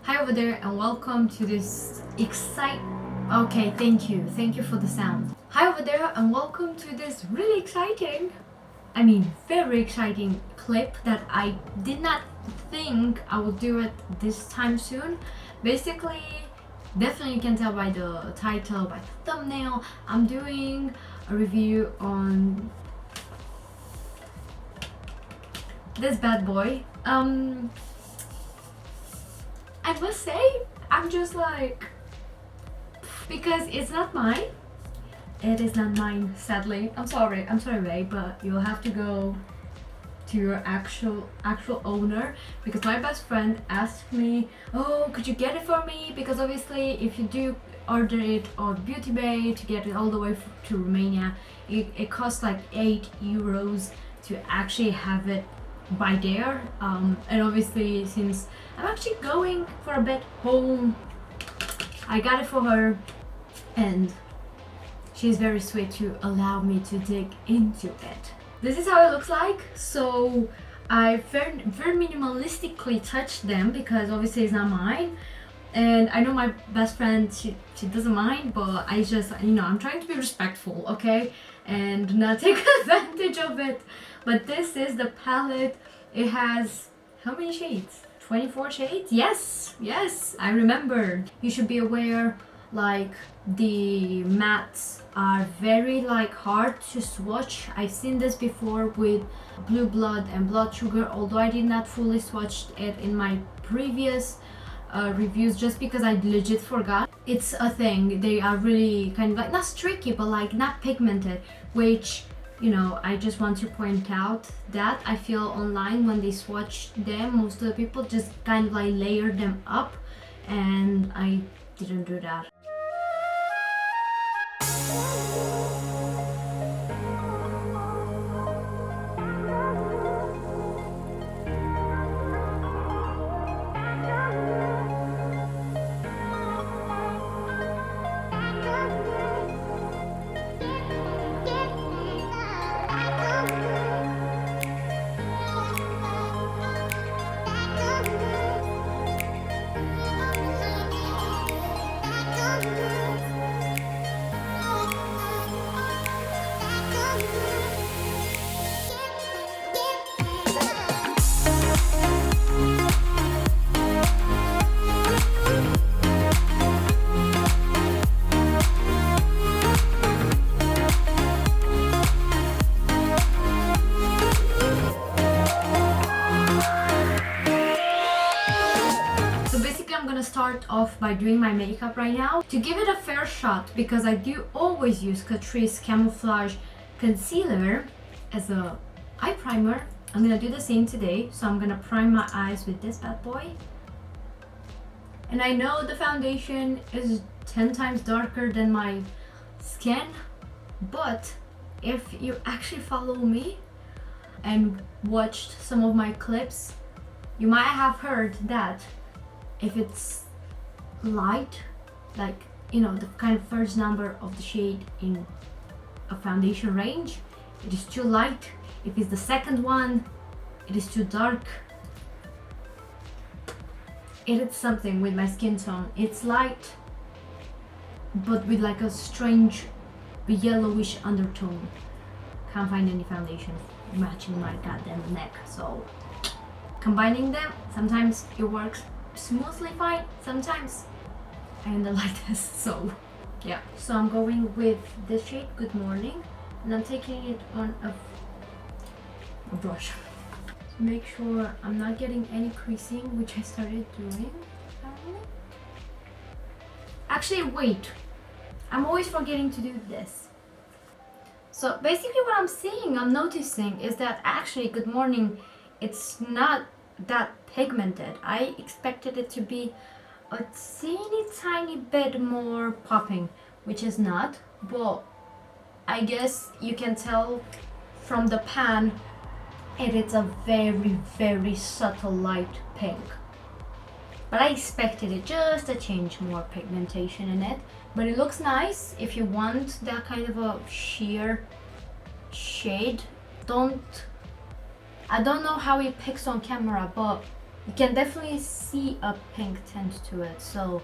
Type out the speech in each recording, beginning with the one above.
Hi over there and welcome to this Okay, thank you for the sound. Hi over there and welcome to this really exciting, very exciting clip that I did not think I would do it this time soon. Basically, definitely you can tell by the title, by the thumbnail, I'm doing a review on this bad boy. I must say, I'm just like, because it's not mine. It is not mine, sadly. I'm sorry, babe, but you'll have to go to your actual owner, because my best friend asked me, oh, could you get it for me? Because obviously if you do order it on Beauty Bay to get it all the way to Romania, it costs like €8 to actually have it by there, and obviously since I'm actually going for a bit home, I got it for her, and she's very sweet to allow me to dig into it. This is how it looks like. So I very minimalistically touched them because obviously it's not mine, and I know my best friend, she doesn't mind, but I just, I'm trying to be respectful, okay, and not take advantage of it. But this is the palette. It has how many shades? 24 shades? Yes, I remembered. You should be aware, like, the mattes are very hard to swatch. I've seen this before with Blue Blood and Blood Sugar, although I did not fully swatch it in my previous reviews just because I legit forgot. It's a thing. They are really kind of like not streaky, but like not pigmented, which, I just want to point out that I feel online when they swatch them, most of the people just kind of like layer them up, and I didn't do that. Start off by doing my makeup right now to give it a fair shot, because I do always use Catrice Camouflage Concealer as a eye primer. I'm gonna do the same today, so I'm gonna prime my eyes with this bad boy. And I know the foundation is 10 times darker than my skin, but if you actually follow me and watched some of my clips, you might have heard that if it's light, the kind of first number of the shade in a foundation range, it is too light. If it's the second one, it is too dark. It is something with my skin tone. It's light, but with like a strange yellowish undertone. Can't find any foundation matching my goddamn neck, so combining them, sometimes it works smoothly fine, sometimes I end up like this. So yeah, so I'm going with this shade, Good Morning, and I'm taking it on a brush to make sure I'm not getting any creasing, which I started doing apparently. Actually, wait, I'm always forgetting to do this. So basically what I'm noticing is that actually Good Morning, it's not that pigmented. I expected it to be a teeny tiny bit more popping, which is not, but I guess you can tell from the pan it's a very subtle light pink, but I expected it just to change more pigmentation in it. But it looks nice. If you want that kind of a sheer shade, I don't know how it picks on camera, but You can definitely see a pink tint to it, so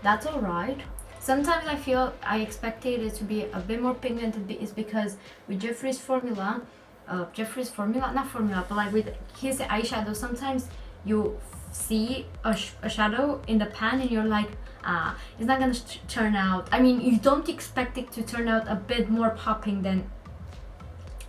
that's alright. Sometimes I feel I expected it to be a bit more pigmented, is because with Jeffree's formula, not formula, but like with his eyeshadow, sometimes you see a shadow in the pan and you're like, ah, it's not gonna turn out. I mean, you don't expect it to turn out a bit more popping than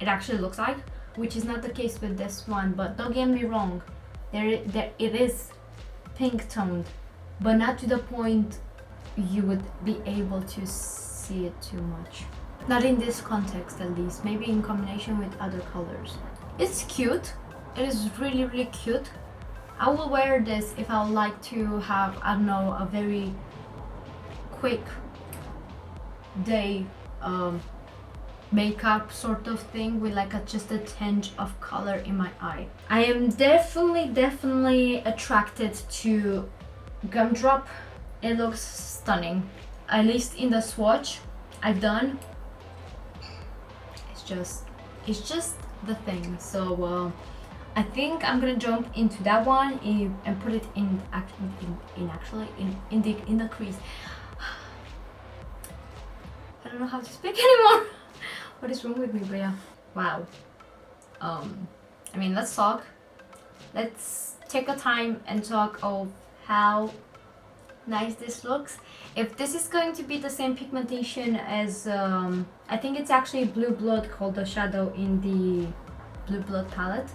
it actually looks like, which is not the case with this one. But don't get me wrong, it is pink toned, but not to the point you would be able to see it too much. Not in this context at least, maybe in combination with other colors. It's cute, it is really really cute. I will wear this if I would like to have, I don't know, a very quick day makeup sort of thing with like just a tinge of color in my eye. I am definitely attracted to Gumdrop. It looks stunning, at least in the swatch I've done. It's just the thing. So I think I'm gonna jump into that one and put it in the crease. I don't know how to speak anymore. What is wrong with me, but yeah. Wow. I mean, let's talk. Let's take a time and talk of how nice this looks. If this is going to be the same pigmentation as I think it's actually Blue Blood called the shadow in the Blue Blood palette.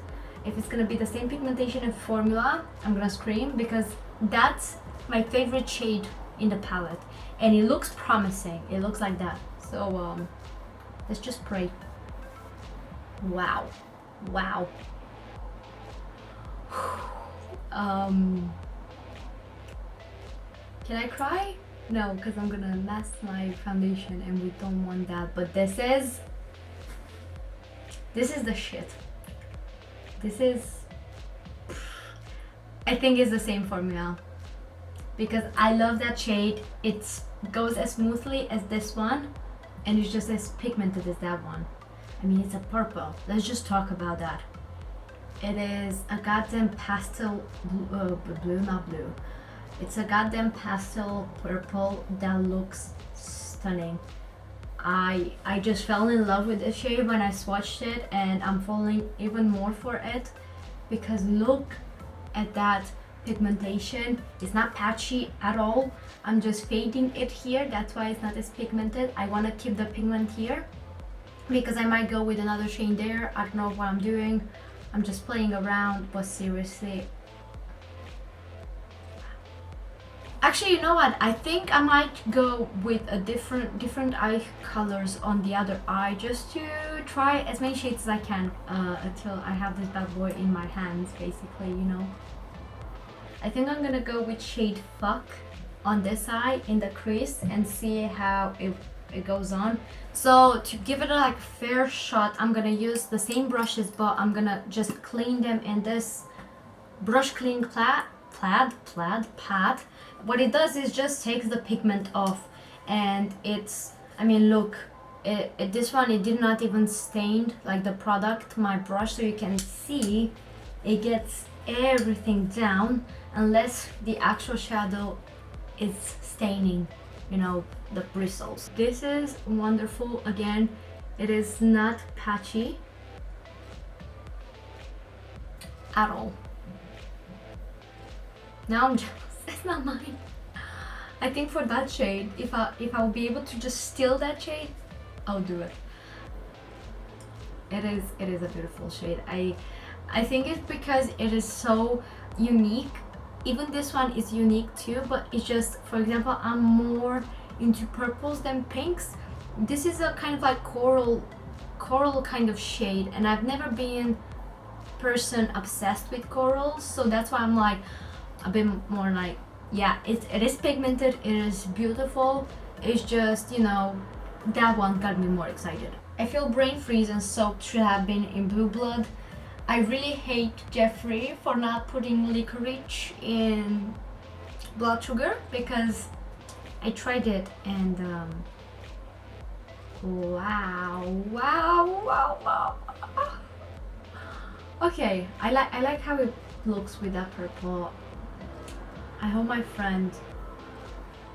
If it's gonna be the same pigmentation and formula, I'm gonna scream, because that's my favorite shade in the palette and it looks promising. It looks like that. So let's just pray. Wow. Wow. Can I cry? No, because I'm gonna mask my foundation and we don't want that. But this is the shit. This is, I think it's the same formula, because I love that shade. It goes as smoothly as this one and it's just as pigmented as that one. I mean, it's a purple. Let's just talk about that. It is a goddamn pastel blue, not blue. It's a goddamn pastel purple that looks stunning. I just fell in love with this shade when I swatched it, and I'm falling even more for it because look at that pigmentation. It's not patchy at all. I'm just fading it here, that's why it's not as pigmented. I want to keep the pigment here because I might go with another shade there. I don't know what I'm doing. I'm just playing around, but seriously. Actually, you know what? I think I might go with a different eye colors on the other eye, just to try as many shades as I can until I have this bad boy in my hands, basically, you know. I think I'm gonna go with shade Fuck on this eye in the crease and see how it goes on. So to give it a like fair shot, I'm gonna use the same brushes, but I'm gonna just clean them in this brush clean pad. What it does is just takes the pigment off, and it's, I mean, look, this one, it did not even stain like the product, my brush, so you can see it gets everything down, unless the actual shadow is staining, you know, the bristles. This is wonderful. Again, it is not patchy at all. Now I'm jealous. It's not mine. I think for that shade, if I'll be able to just steal that shade, I'll do it. It is a beautiful shade. I think it's because it is so unique. Even this one is unique too, but it's just, for example, I'm more into purples than pinks. This is a kind of like coral kind of shade, and I've never been person obsessed with corals, so that's why I'm like a bit more like, yeah, it is pigmented, it is beautiful. It's just, you know, that one got me more excited. I feel brain freeze and soap should have been in Blue Blood. I really hate Jeffree for not putting licorice in blood sugar, because I tried it and wow. Okay, I like how it looks with that purple. I hope my friend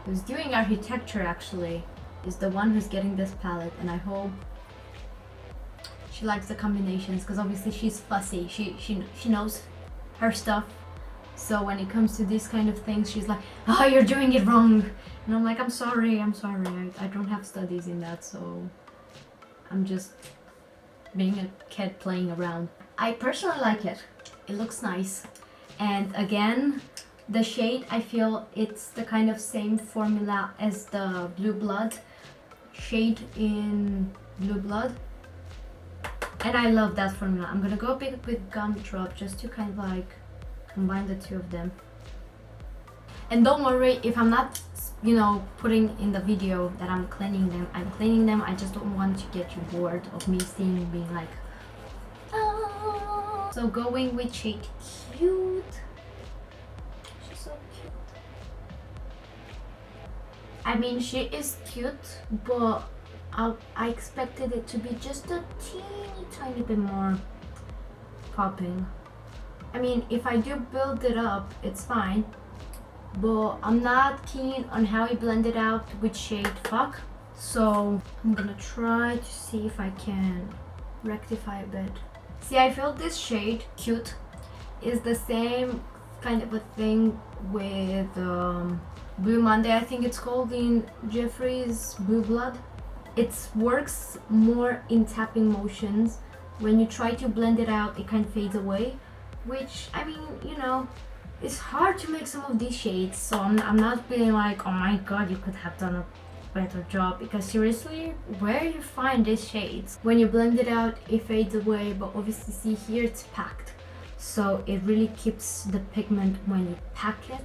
who's doing architecture actually is the one who's getting this palette, and I hope she likes the combinations, because obviously she's fussy. She knows her stuff. So when it comes to these kind of things, she's like, oh, you're doing it wrong. And I'm like, I'm sorry. I don't have studies in that, so I'm just being a kid playing around. I personally like it. It looks nice. And again, the shade, I feel it's the kind of same formula as the Blue Blood shade in Blue Blood. And I love that formula. I'm gonna go a bit with Gumdrop just to kind of like combine the two of them. And don't worry if I'm not, you know, putting in the video that I'm cleaning them. I'm cleaning them. I just don't want to get you bored of me seeing being like, oh. So going with shade Cute. She's so cute. I mean, she is cute, but I expected it to be just a teeny tiny bit more popping. I mean, if I do build it up, it's fine, but I'm not keen on how he blended out with shade Fuck. So I'm gonna try to see if I can rectify a bit. See, I feel this shade Cute is the same kind of a thing with Blue Monday, I think it's called, in Jeffree's Blue Blood. It works more in tapping motions. When you try to blend it out, it kind of fades away, which, I mean, you know, it's hard to make some of these shades, so I'm not feeling like, oh my god, you could have done a better job, because seriously, where you find these shades? When you blend it out, it fades away, but obviously see here it's packed, so it really keeps the pigment when you pack it.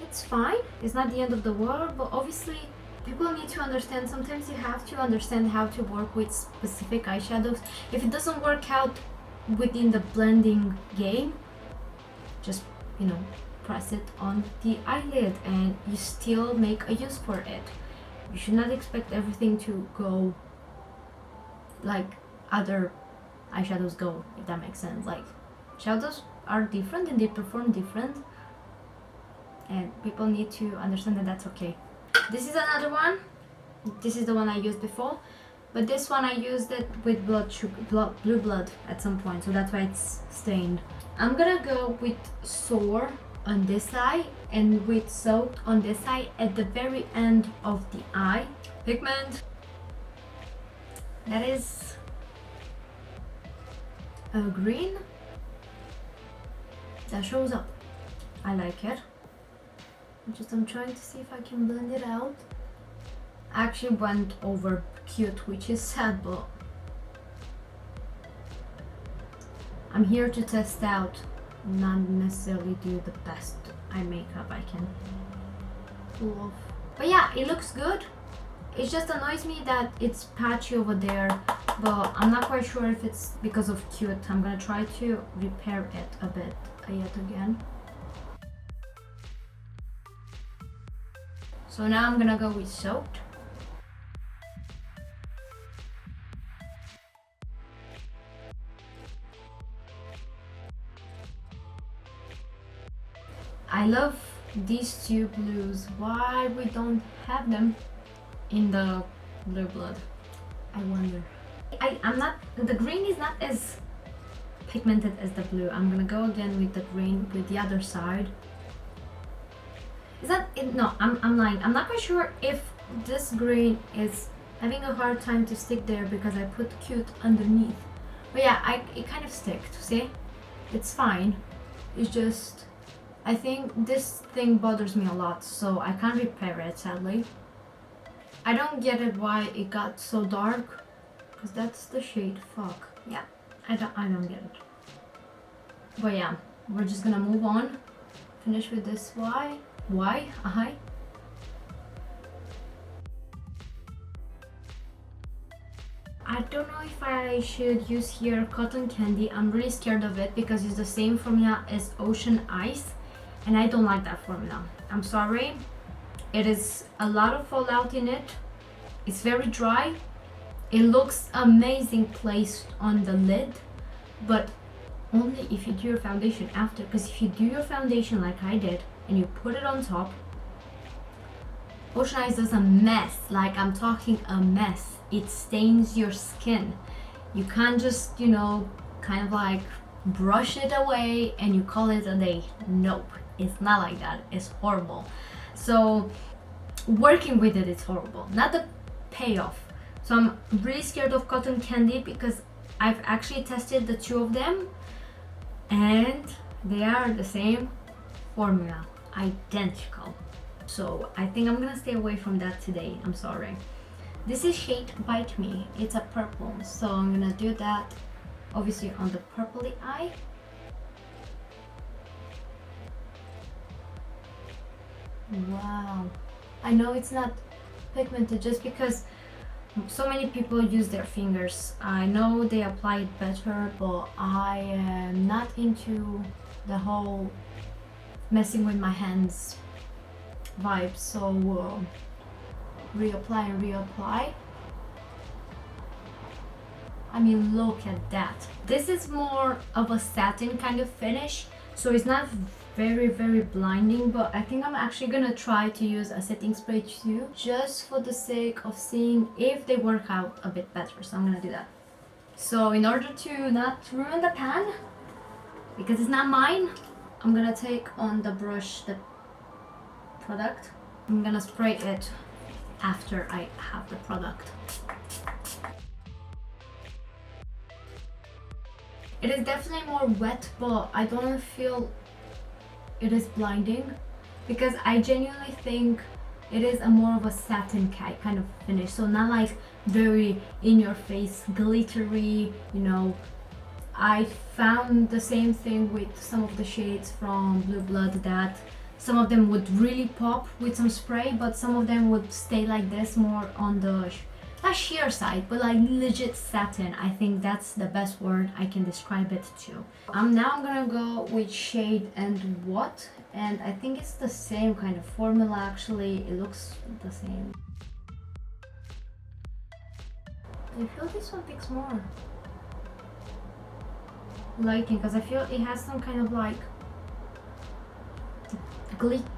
It's fine, it's not the end of the world, but obviously people need to understand, sometimes you have to understand how to work with specific eyeshadows. If it doesn't work out within the blending game, just, you know, press it on the eyelid and you still make a use for it. You should not expect everything to go like other eyeshadows go, if that makes sense. Like, shadows are different and they perform different, and people need to understand that that's okay. This is another one. This is the one I used before, but this one I used it with Blue Blood at some point, so that's why it's stained. I'm gonna go with Soar on this eye and with Soaked on this eye at the very end of the eye. Pigment that is a green that shows up. I like it. I'm trying to see if I can blend it out. I actually went over Cute, which is sad, but I'm here to test out, not necessarily do the best eye makeup I can pull off. But yeah, it looks good. It just annoys me that it's patchy over there, but I'm not quite sure if it's because of Cute. I'm gonna try to repair it a bit yet again. So now I'm gonna go with Soaked. I love these two blues. Why we don't have them in the Blue Blood? I wonder. I'm not, the green is not as pigmented as the blue. I'm gonna go again with the green with the other side. Is that it? No, I'm lying. I'm not quite sure if this green is having a hard time to stick there because I put Cute underneath. But yeah, it kind of sticked. See? It's fine. It's just, I think this thing bothers me a lot, so I can't repair it, sadly. I don't get it why it got so dark, because that's the shade Fuck. Yeah, I don't get it. But yeah, we're just gonna move on. Finish with this Y. I don't know if I should use here Cotton Candy. I'm really scared of it because it's the same formula as Ocean Ice, and I don't like that formula. I'm sorry. It is a lot of fallout in it. It's very dry. It looks amazing placed on the lid, but only if you do your foundation after, because if you do your foundation like I did and you put it on top, Ocean Eyes does a mess, like I'm talking a mess. It stains your skin. You can't just, you know, kind of like brush it away and you call it a day. Nope, it's not like that. It's horrible. So working with it is horrible, not the payoff. So I'm really scared of cotton candy because I've actually tested the two of them and they are the same formula, identical. So I think I'm gonna stay away from that today. I'm sorry. This is shade Bite Me. It's a purple, so I'm gonna do that obviously on the purpley eye. Wow, I know it's not pigmented just because so many people use their fingers. I know they apply it better, but I am not into the whole messing with my hands vibe. So reapply and reapply. I mean, look at that. This is more of a satin kind of finish, so it's not very blinding, but I think I'm actually gonna try to use a setting spray too, just for the sake of seeing if they work out a bit better. So I'm gonna do that. So in order to not ruin the pan, because it's not mine, I'm gonna take on the brush the product. I'm gonna spray it after I have the product. It is definitely more wet, but I don't feel it is blinding because I genuinely think it is a more of a satin kind of finish. So not like very in your face glittery, you know. I found the same thing with some of the shades from Blue Blood, that some of them would really pop with some spray, but some of them would stay like this, more on the not sheer side, but like legit satin. I think that's the best word I can describe it to. Now I'm gonna go with shade and what, and I think it's the same kind of formula. Actually, it looks the same. I feel this one takes more lighting because I feel it has some kind of like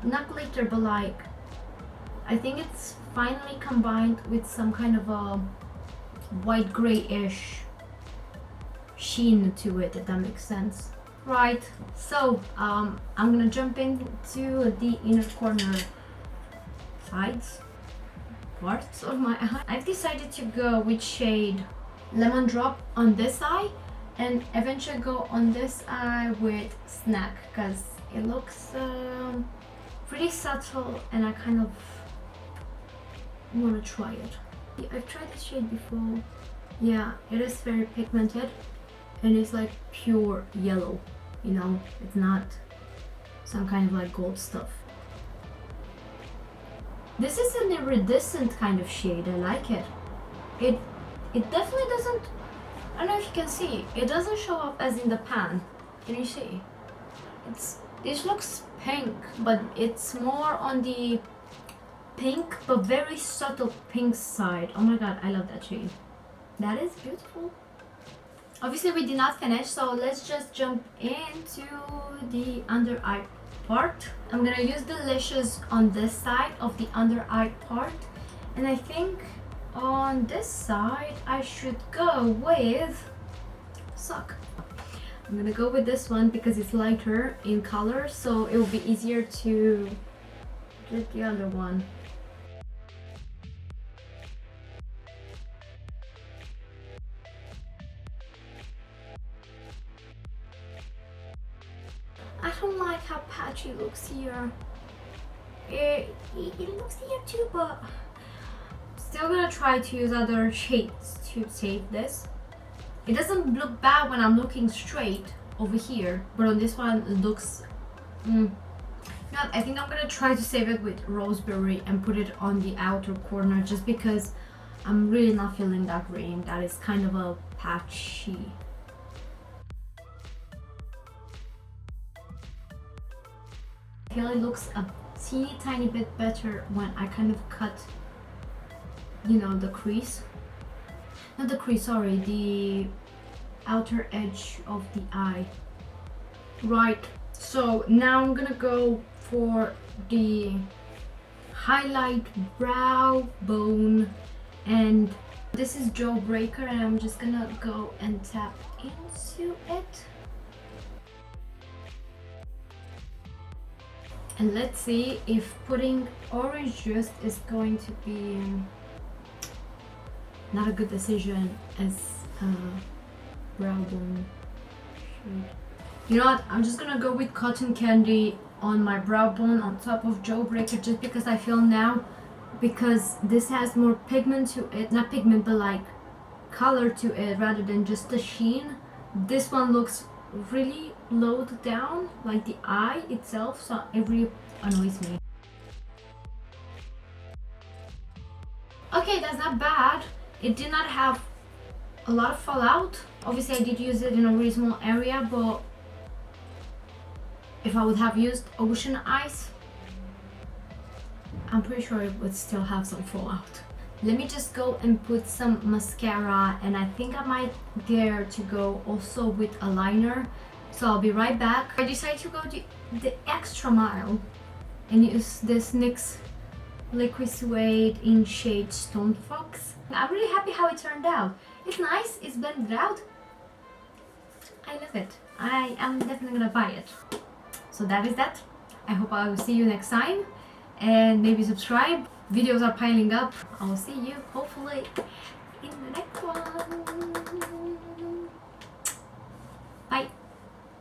not glitter, but like I think it's finally combined with some kind of a white grayish sheen to it, if that makes sense. Right, so I'm gonna jump into the inner corner sides parts of my eye. I've decided to go with shade Lemon Drop on this eye and eventually go on this eye with Snack because it looks pretty subtle and I kind of want to try it. I've tried this shade before. Yeah, it is very pigmented and it's like pure yellow, you know, it's not some kind of like gold stuff. This is an iridescent kind of shade. I like it. It definitely doesn't, I don't know if you can see, it doesn't show up as in the pan. Can you see? This looks pink, but it's more on the pink but very subtle pink side. Oh my god, I love that shade. That is beautiful. Obviously we did not finish, so let's just jump into the under eye part. I'm gonna use the lashes on this side of the under eye part, and I think on this side I should go with Suck. I'm gonna go with this one because it's lighter in color, so it will be easier to get the other one. I don't like how patchy it looks here. It looks here too, but still gonna try to use other shades to save this. It doesn't look bad when I'm looking straight over here, but on this one it looks I think I'm gonna try to save it with Roseberry and put it on the outer corner, just because I'm really not feeling that green. That is kind of a patchy. I feel it looks a teeny tiny bit better when I kind of cut, you know, the crease. Not the crease, sorry, the outer edge of the eye. Right, so now I'm gonna go for the highlight brow bone, and this is Jawbreaker, and I'm just gonna go and tap into it. And let's see if putting orange juice is going to be not a good decision as brow bone shade. You know what? I'm just gonna go with cotton candy on my brow bone on top of Jawbreaker, just because I feel now, because this has more pigment to it, not pigment but like color to it rather than just the sheen. This one looks really low down, like the eye itself, so it really annoys me. Okay, that's not bad. It did not have a lot of fallout. Obviously I did use it in a really small area, but if I would have used ocean ice, I'm pretty sure it would still have some fallout. Let me just go and put some mascara, and I think I might dare to go also with a liner, so I'll be right back. I decided to go the extra mile and use this NYX Liquid Suede in shade Stone Fox. I'm really happy how it turned out. It's nice, it's blended out. I love it. I am definitely gonna buy it. So that is that. I hope I will see you next time, and maybe subscribe. Videos are piling up. I will see you hopefully in the next one.